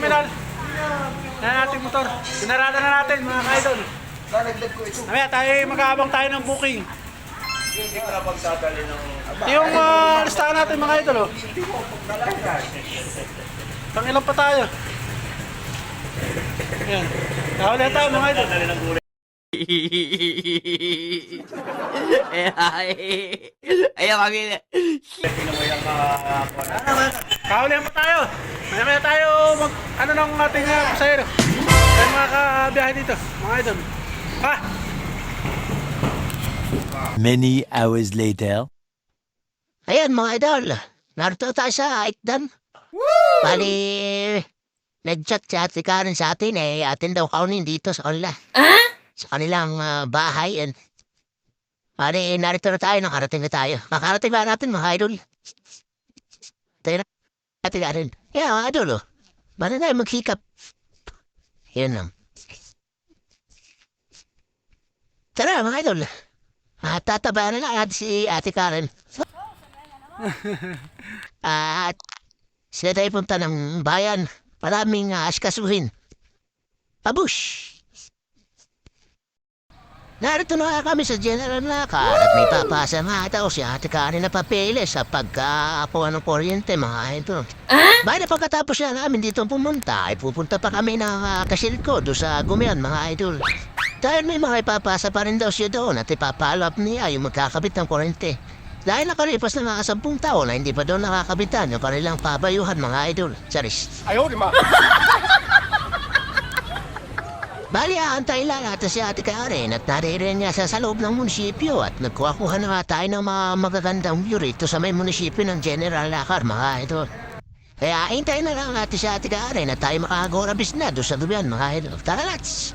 terminal. Yan ang ating motor. Sinarada na natin mga ka-idol. Mamaya tayo mag-aabang tayo ng booking. Hindi ko na pagdadali ng... Yung listahan natin mga idol. Oh. Pangilan pa tayo. Yan. Dahil na tayo mga idol. Pagdadali ng gulay. Ayaw kami. Pinamayang ka... Kahulihan pa tayo. Maya tayo mag ano ng ating pasahero. Tayo mga kabiyahe dito, mga idol. Ha? Many hours later. Ayan mga idol, narito tayo sa Aikdan. Bali, nag-chat si Ate Karen sa atin atin daw kaunin dito sa kanila. Sa kanilang bahay. And bali, narito na tayo, nakarating na tayo. Makarating ba natin mga idol? Tayo na, Ate Karen. Yeah, mga idol Bali tayo magsikap. Yan lang. Tara mga idol. Tatabayan na natin si Ate Karen. At sila tayo punta ng bayan. Maraming askasuhin. Pabush! Narito na kami sa General Nakar at may papasa nga daw si Ate Karen na papeles sa pagkaapuan ng kuryente mga idol. Bayan na pagkatapos na namin dito pumunta ay pupunta pa kami ng Kasilko doon sa Gumian mga idol. Dahil may mga ipapasa pa rin daw siya doon at ipapalo up niya yung magkakabit ng kuryente. Dahil nakalipas na mga 10 taon na hindi pa doon nakakabitan yung kanilang pabayuhan mga idol. Charis. Ayaw, di ma! Bali, aantay lang natin si Ate Karen at naririn niya sa loob ng munisipyo at nagkuha na nga tayo ng mga magagandang view rito sa may munisipyo ng General Nakar mga idol. Kaya hintayin na lang natin si Ate Karen at tayo makagorabis na doon sa duyan mga idol. Tara, let's!